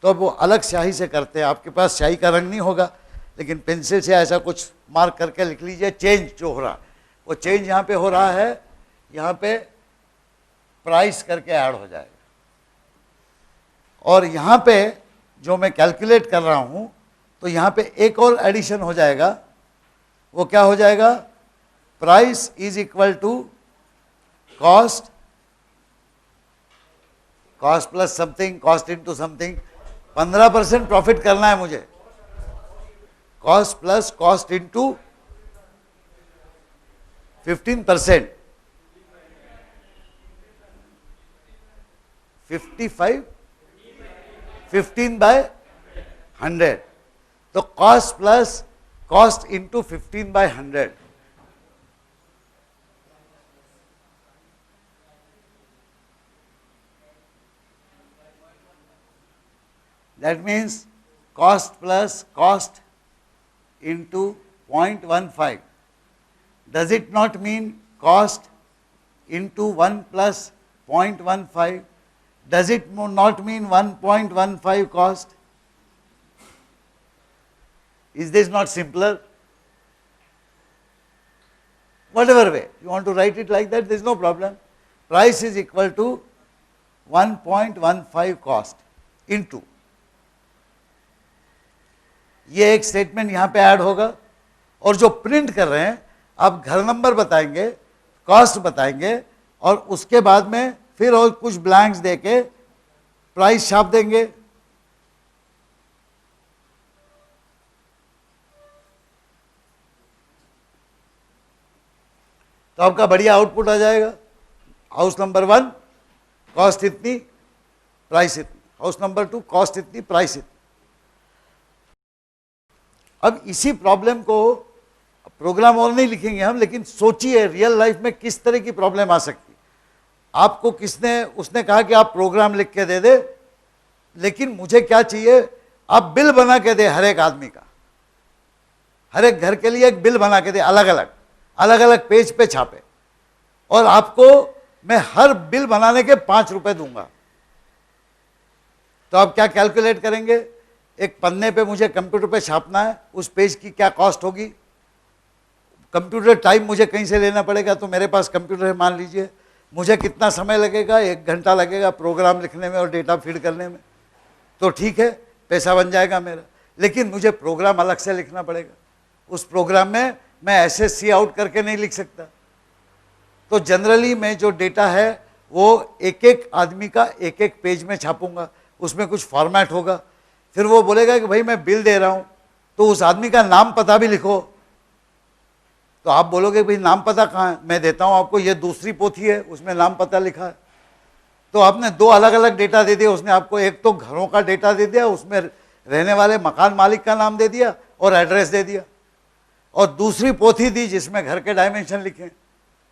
[SPEAKER 1] तो अब वो अलग स्याही से करते हैं, आपके पास स्याही का रंग नहीं होगा, लेकिन पेंसिल से ऐसा कुछ मार्क करके लिख लीजिए। चेंज जो हो रहा है, वो चेंज यहाँ पे हो रहा है, यहाँ पे प्राइस करके ऐड हो जाएगा। और यहाँ पे जो मैं कैलकुलेट कर रहा हूँ, तो यहाँ पे एक और एडिशन हो जाएगा। वो क्या हो जाएगा? Price is equal to cost, cost plus something, cost into something. 15% profit करना है मुझे, कॉस्ट प्लस कॉस्ट इनटू 15%, 55, 15/100। तो cost plus cost into 15/100। That means cost plus cost into 0.15. Does it not mean cost into 1 plus 0.15? Does it not mean 1.15 cost? Is this not simpler? Whatever way you want to write it like that, there is no problem. Price is equal to 1.15 cost into, ये एक statement यहाँ पे add होगा। और जो print कर रहे हैं, आप घर नंबर बताएंगे, कॉस्ट बताएंगे, और उसके बाद में फिर और कुछ ब्लैंक्स देके प्राइस छाप देंगे। तो आपका बढ़िया आउटपुट आ जाएगा। हाउस नंबर 1 कॉस्ट इतनी, प्राइस इतनी। हाउस नंबर 2 कॉस्ट इतनी, प्राइस इतनी। अब इसी प्रॉब्लम को, प्रोग्राम और नहीं लिखेंगे हम, लेकिन सोचिए रियल लाइफ में किस तरह की प्रॉब्लम आ सकती है। आपको किसने, उसने कहा कि आप प्रोग्राम लिख के दे दे, लेकिन मुझे क्या चाहिए, आप बिल बना के दे हर एक आदमी का, हर एक घर के लिए एक बिल बना के दे, अलग अलग पेज पे छापे, और आपको मैं हर बिल बनाने के 5 रुपए दूंगा। तो आप क्या कैलकुलेट करेंगे? एक पन्ने पे मुझे कंप्यूटर पे छापना है, उस पेज की क्या कॉस्ट होगी, कंप्यूटर टाइम मुझे कहीं से लेना पड़ेगा। तो मेरे पास कंप्यूटर है मान लीजिए, मुझे कितना समय लगेगा? 1 घंटा लगेगा प्रोग्राम लिखने में और डेटा फीड करने में। तो ठीक है, पैसा बन जाएगा मेरा, लेकिन मुझे प्रोग्राम अलग से लिखना पड़ेगा। उस प्रोग्राम में मैं SSC आउट करके नहीं लिख सकता। तो जनरली मैं जो डेटा है वो एक एक आदमी का एक एक पेज में छापूंगा, उसमें कुछ फॉर्मेट होगा। फिर वो बोलेगा कि भाई मैं बिल दे रहा हूं, तो उस आदमी का नाम पता भी लिखो। तो आप बोलोगे भाई नाम पता कहाँ है? मैं देता हूं आपको, ये दूसरी पोथी है, उसमें नाम पता लिखा है। तो आपने 2 अलग अलग डेटा दे दिया उसने आपको। एक तो घरों का डेटा दे दिया, उसमें रहने वाले मकान मालिक का नाम दे दिया और एड्रेस दे दिया, और दूसरी पोथी दी जिसमें घर के डायमेंशन लिखे।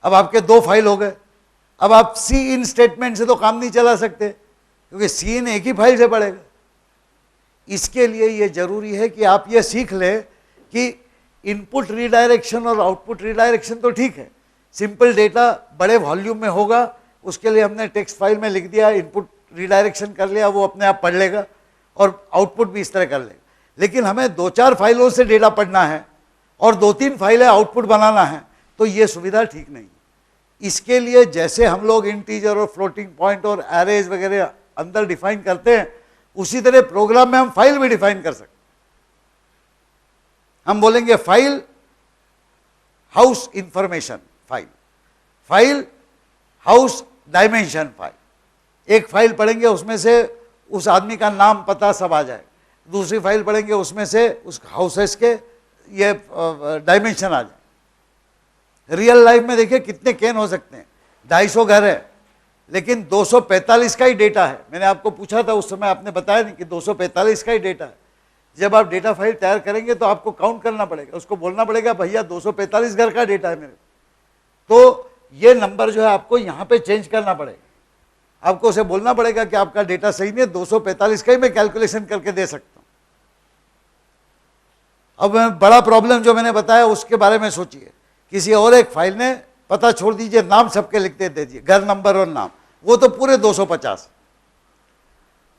[SPEAKER 1] अब आपके 2 फाइल हो गए। अब आप सी इन स्टेटमेंट से तो काम नहीं चला सकते, क्योंकि सी इन एक ही फाइल से पड़ेगा। इसके लिए ये जरूरी है कि आप ये सीख लें कि इनपुट रीडायरेक्शन और आउटपुट रीडायरेक्शन तो ठीक है, सिंपल डेटा बड़े वॉल्यूम में होगा, उसके लिए हमने टेक्स्ट फाइल में लिख दिया, इनपुट रीडायरेक्शन कर लिया, वो अपने आप पढ़ लेगा, और आउटपुट भी इस तरह कर लेगा। लेकिन हमें 2-4 फाइलों से डेटा पढ़ना है और 2-3 फाइलें आउटपुट बनाना है, तो ये सुविधा ठीक नहीं। इसके लिए जैसे हम लोग इंटीजर और फ्लोटिंग पॉइंट और एरेज वगैरह अंदर डिफाइन करते हैं, उसी तरह प्रोग्राम में हम फाइल भी डिफाइन कर सकते। हम बोलेंगे file house information file, file house dimension file. एक फाइल पढ़ेंगे उसमें से उस आदमी का नाम पता सब आ जाए, दूसरी फाइल पढ़ेंगे उसमें से उस हाउसेस के ये डायमेंशन आ जाए। रियल लाइफ में देखिए कितने कैन हो सकते हैं, 250 घर है, लेकिन 245 का ही डेटा है। मैंने आपको पूछा था उस समय, आपने बताया नहीं कि 245 का ही डेटा है। जब आप डेटा फाइल तैयार करेंगे तो आपको काउंट करना पड़ेगा, उसको बोलना पड़ेगा भैया 245 घर का डेटा है मेरे। तो ये नंबर जो है आपको यहाँ पे चेंज करना पड़ेगा। आपको उसे बोलना पड़ेगा कि आपका डेटा सही नहीं है, 245 का ही मैं कैलकुलेशन करके दे सकता हूँ। अब मैं बड़ा प्रॉब्लम जो मैंने बताया उसके बारे में सोचिए, किसी और एक फाइल ने पता छोड़ दीजिए, नाम सबके लिखते दे दीजिए, घर नंबर और नाम, वो तो पूरे 250,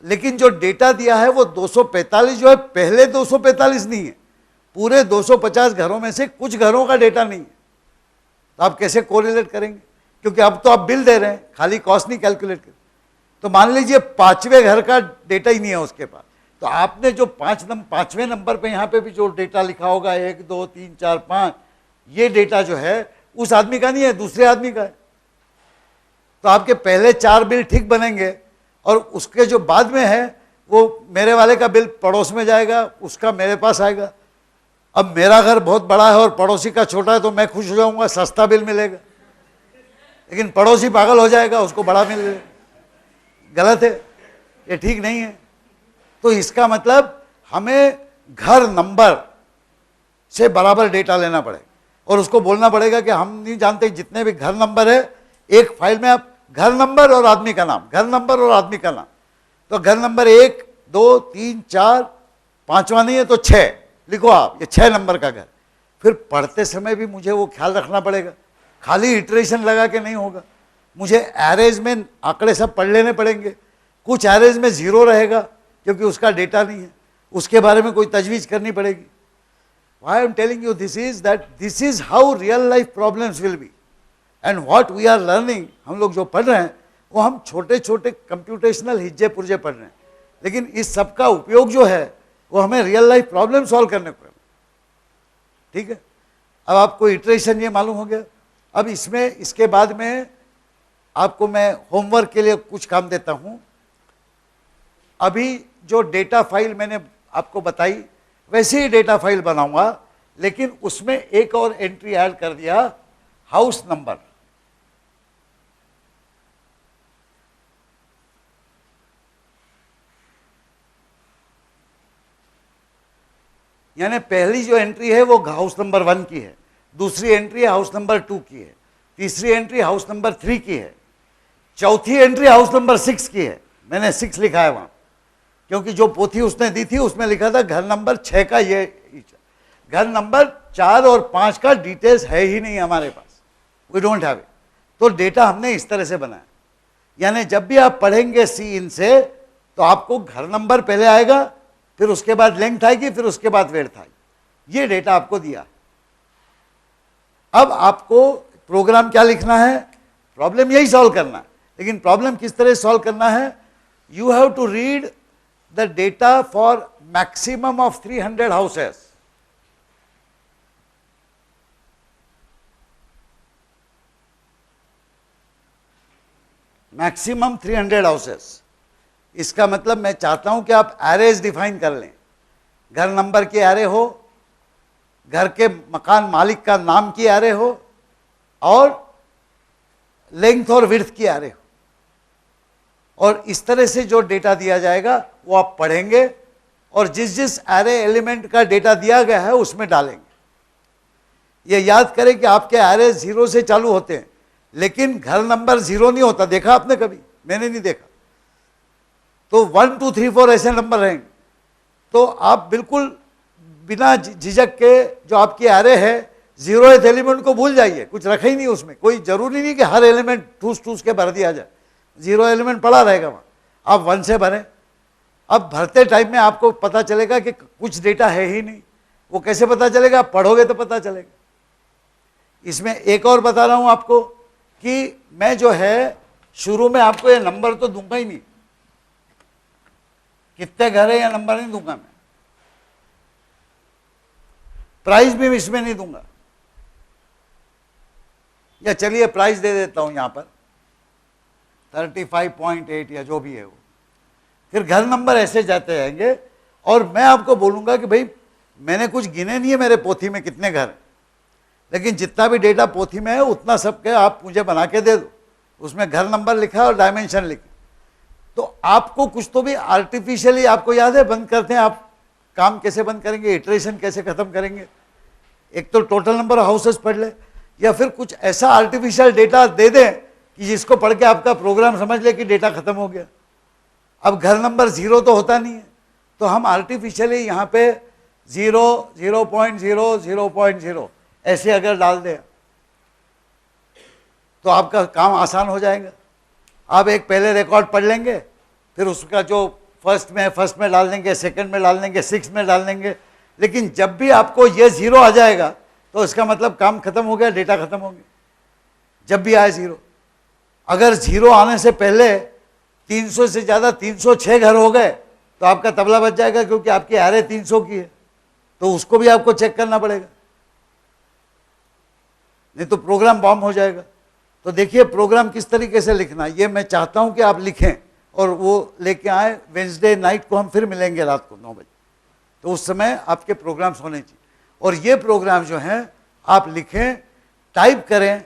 [SPEAKER 1] लेकिन जो डेटा दिया है वो 245 जो है पहले 245 नहीं है, पूरे 250 घरों में से कुछ घरों का डेटा नहीं है। तो आप कैसे कोरिलेट करेंगे, क्योंकि अब तो आप बिल दे रहे हैं, खाली कॉस्ट नहीं कैलकुलेट कर। तो मान लीजिए 5वें घर का डेटा ही नहीं है उसके पास, तो आपने जो 5वें नंबर पे यहाँ पे भी जो डेटा लिखा होगा 1 2 3 4 5, ये डेटा जो है उस आदमी का नहीं है, दूसरे आदमी का है। तो आपके पहले 4 बिल ठीक बनेंगे और उसके जो बाद में है वो मेरे वाले का बिल पड़ोस में जाएगा, उसका मेरे पास आएगा। अब मेरा घर बहुत बड़ा है और पड़ोसी का छोटा है तो मैं खुश हो जाऊंगा, सस्ता बिल मिलेगा, लेकिन पड़ोसी पागल हो जाएगा, उसको बड़ा मिलेगा। गलत है, ये ठीक नहीं है। तो इसका मतलब हमें घर नंबर से बराबर डेटा लेना पड़ेगा और उसको बोलना पड़ेगा कि हम नहीं जानते जितने भी घर नंबर है, एक फाइल में आप घर नंबर और आदमी का नाम, घर नंबर और आदमी का नाम, तो घर नंबर 1 2 3 4, 5वां नहीं है तो 6 लिखो आप, ये 6 नंबर का घर। फिर पढ़ते समय भी मुझे वो ख्याल रखना पड़ेगा, खाली इटरेशन लगा के नहीं होगा, मुझे एरेज में आंकड़े सब पढ़ लेने पड़ेंगे। कुछ एरेज में 0 रहेगा क्योंकि उसका डेटा नहीं है, उसके बारे में कोई तजवीज़ करनी पड़ेगी। Why I am telling you this is that this is how real life problems will be and what we are learning। हम लोग जो पढ़ रहे हैं वो हम छोटे छोटे कंप्यूटेशनल हिज्जे पुर्जे पढ़ रहे हैं, लेकिन इस सब का उपयोग जो है वो हमें रियल लाइफ प्रॉब्लम सॉल्व करने को। ठीक है, अब आपको इटरेशन ये मालूम हो गया। अब इसमें इसके बाद में आपको मैं होमवर्क के लिए कुछ काम देता हूँ। अभी जो डेटा फाइल मैंने आपको बताई वैसे ही डेटा फाइल बनाऊंगा, लेकिन उसमें एक और एंट्री ऐड कर दिया, हाउस नंबर। यानी पहली जो एंट्री है वो हाउस नंबर 1 की है, दूसरी एंट्री हाउस नंबर 2 की है, तीसरी एंट्री हाउस नंबर 3 की है, चौथी एंट्री हाउस नंबर 6 की है। मैंने 6 लिखा है वहां क्योंकि जो पोथी उसने दी थी उसमें लिखा था घर नंबर 6 का, ये घर नंबर 4 और 5 का डिटेल्स है ही नहीं हमारे पास, वी डोंट हैव इट। तो डेटा हमने इस तरह से बनाया, यानी जब भी आप पढ़ेंगे सी इन से तो आपको घर नंबर पहले आएगा, फिर उसके बाद लेंथ आएगी, फिर उसके बाद वेड्थ आएगी। ये डेटा आपको दिया। अब आपको प्रोग्राम क्या लिखना है, प्रॉब्लम यही सॉल्व करना है, लेकिन प्रॉब्लम किस तरह सॉल्व करना है, you have to read the data for maximum of 300 houses. Maximum 300 houses. इसका मतलब मैं चाहता हूं कि आप एरेज डिफाइन कर लें, घर नंबर की एरे हो, घर के मकान मालिक का नाम की एरे हो और लेंथ और विड्थ की एरे हो, और इस तरह से जो डेटा दिया जाएगा वो आप पढ़ेंगे और जिस जिस एरे एलिमेंट का डेटा दिया गया है उसमें डालेंगे। ये याद करें कि आपके एरे 0 से चालू होते हैं, लेकिन घर नंबर 0 नहीं होता, देखा आपने कभी? मैंने नहीं देखा। तो 1 2 3 4 ऐसे नंबर रहेंगे। तो आप बिल्कुल बिना झिझक के जो आपकी एरे है 0th एलिमेंट को भूल जाइए, कुछ रखा ही नहीं उसमें, कोई जरूरी नहीं कि हर एलिमेंट ठूस ठूस के भर दिया जाए, 0 एलिमेंट पड़ा रहेगा वहाँ, आप 1 से भरें। अब भरते टाइम में आपको पता चलेगा कि कुछ डेटा है ही नहीं, वो कैसे पता चलेगा? आप पढ़ोगे तो पता चलेगा। इसमें एक और बता रहा हूँ आपको कि मैं जो है शुरू में आपको ये नंबर तो दूंगा ही नहीं, कितने घर है या नंबर नहीं दूंगा मैं, प्राइस भी इसमें नहीं दूंगा, या चलिए प्राइस दे देता हूं यहां पर 35.8 या जो भी है वो। फिर घर नंबर ऐसे जाते जाएंगे और मैं आपको बोलूंगा कि भाई मैंने कुछ गिने नहीं है मेरे पोथी में कितने घर हैं, लेकिन जितना भी डेटा पोथी में है उतना सबके आप मुझे बना के दे दो, उसमें घर नंबर लिखा है और डायमेंशन लिखे। तो आपको कुछ तो भी आर्टिफिशियली, आपको याद है बंद करते हैं आप, काम कैसे बंद करेंगे, इटरेशन कैसे खत्म करेंगे? एक तो टोटल नंबर ऑफ हाउसेस पढ़ ले, या फिर कुछ ऐसा आर्टिफिशियल डेटा दे दें कि जिसको पढ़ के आपका प्रोग्राम समझ ले कि डेटा खत्म हो गया। अब घर नंबर 0 तो होता नहीं है, तो हम आर्टिफिशियली यहाँ पे 0, 0.0, 0.0 ऐसे अगर डाल दें तो आपका काम आसान हो जाएगा। आप एक पहले रिकॉर्ड पढ़ लेंगे, फिर उसका जो फर्स्ट में डाल देंगे, सेकंड में डाल देंगे, 6 में डाल देंगे। लेकिन जब भी आपको ये 0 आ जाएगा तो इसका मतलब काम खत्म हो गया, डेटा खत्म हो गया। जब भी आए 0, अगर 0 आने से पहले 300 से ज़्यादा 306 घर हो गए तो आपका तबला बच जाएगा, क्योंकि आपकी एरे 300 की है, तो उसको भी आपको चेक करना पड़ेगा, नहीं तो प्रोग्राम बॉम्ब हो जाएगा। तो देखिए प्रोग्राम किस तरीके से लिखना, ये मैं चाहता हूं कि आप लिखें और वो लेके आए। वेडनेसडे नाइट को हम फिर मिलेंगे रात को 9 बजे, तो उस समय आपके प्रोग्राम्स होने चाहिए। और ये प्रोग्राम जो हैं आप लिखें, टाइप करें,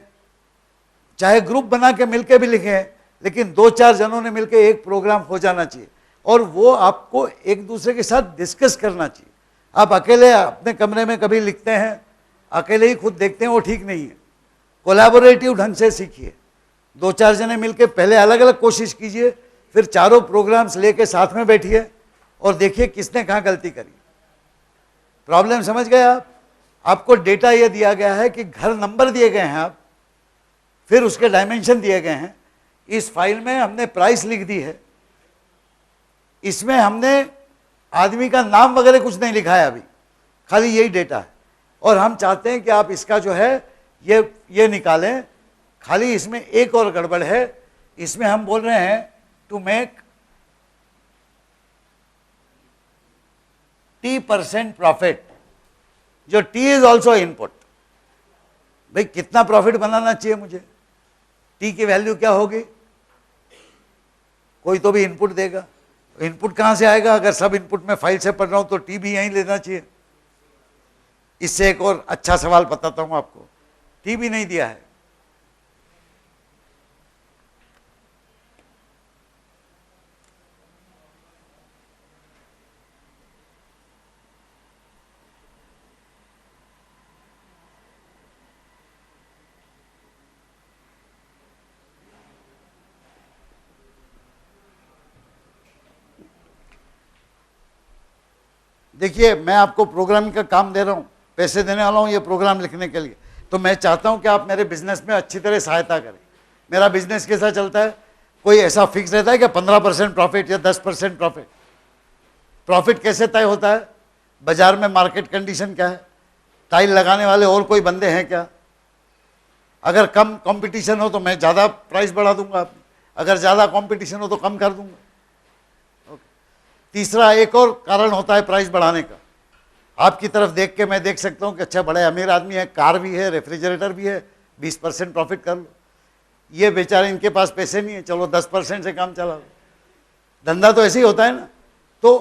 [SPEAKER 1] चाहे ग्रुप बना के मिलके भी लिखें, लेकिन 2-4 जनों ने मिलके एक प्रोग्राम हो जाना चाहिए और वो आपको एक दूसरे के साथ डिस्कस करना चाहिए। आप अकेले अपने कमरे में कभी लिखते हैं, अकेले ही खुद देखते हैं, वो ठीक नहीं है। कोलैबोरेटिव ढंग से सीखिए, 2-4 जने मिलके पहले अलग अलग कोशिश कीजिए, फिर चारों प्रोग्राम्स लेके साथ में बैठिए और देखिए किसने कहाँ गलती करी। प्रॉब्लम समझ गए आप? आपको डेटा ये दिया गया है कि घर नंबर दिए गए हैं, आप फिर उसके डायमेंशन दिए गए हैं। इस फाइल में हमने प्राइस लिख दी है, इसमें हमने आदमी का नाम वगैरह कुछ नहीं लिखा है अभी, खाली यही डेटा है। और हम चाहते हैं कि आप इसका जो है ये निकालें। खाली इसमें एक और गड़बड़ है, इसमें हम बोल रहे हैं टू मेक T% प्रॉफिट, जो T इज ऑल्सो इनपुट। भाई कितना प्रॉफिट बनाना चाहिए मुझे, T की वैल्यू क्या होगी, कोई तो भी इनपुट देगा। इनपुट कहां से आएगा? अगर सब इनपुट में फाइल से पढ़ रहा हूं तो T भी यहीं लेना चाहिए। इससे एक और अच्छा सवाल बताता हूं आपको, T भी नहीं दिया है। देखिए मैं आपको प्रोग्रामिंग का काम दे रहा हूं, पैसे देने वाला हूं ये प्रोग्राम लिखने के लिए, तो मैं चाहता हूं कि आप मेरे बिजनेस में अच्छी तरह सहायता करें। मेरा बिजनेस कैसा चलता है? कोई ऐसा फिक्स रहता है कि 15% प्रॉफिट या 10% प्रॉफिट? प्रॉफिट कैसे तय होता है? बाजार में मार्केट कंडीशन क्या है, टाइल लगाने वाले और कोई बंदे हैं क्या? अगर कम कंपटीशन हो तो मैं ज़्यादा प्राइस बढ़ा दूंगा, अगर ज़्यादा कंपटीशन हो तो कम कर दूंगा। तीसरा एक और कारण होता है प्राइस बढ़ाने का, आपकी तरफ देख के मैं देख सकता हूं कि अच्छा बड़े अमीर आदमी है, कार भी है, रेफ्रिजरेटर भी है, 20% प्रॉफिट कर लो। ये बेचारे इनके पास पैसे नहीं है, चलो 10% से काम चला लो। धंधा तो ऐसे ही होता है ना। तो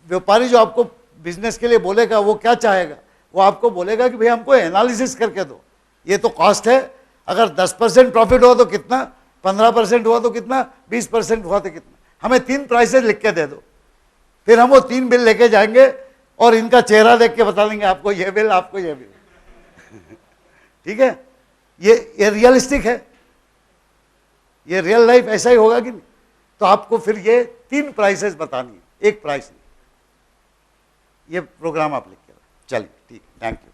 [SPEAKER 1] व्यापारी जो आपको बिजनेस के लिए बोलेगा वो क्या चाहेगा? वो आपको बोलेगा कि भाई हमको एनालिसिस करके दो, ये तो कॉस्ट है, अगर 10% प्रॉफिट हुआ तो कितना, 15% हुआ तो कितना, 20% हुआ तो कितना, हमें 3 प्राइसेस लिख के दे दो। फिर हम वो 3 बिल लेके जाएंगे और इनका चेहरा देख के बता देंगे आपको ये बिल, आपको ये बिल। ठीक है, ये रियलिस्टिक है, ये रियल लाइफ ऐसा ही होगा कि नहीं? तो आपको फिर ये 3 प्राइसेस बतानी है, एक प्राइस नहीं। ये प्रोग्राम आप लिख के चलिए, ठीक, थैंक यू।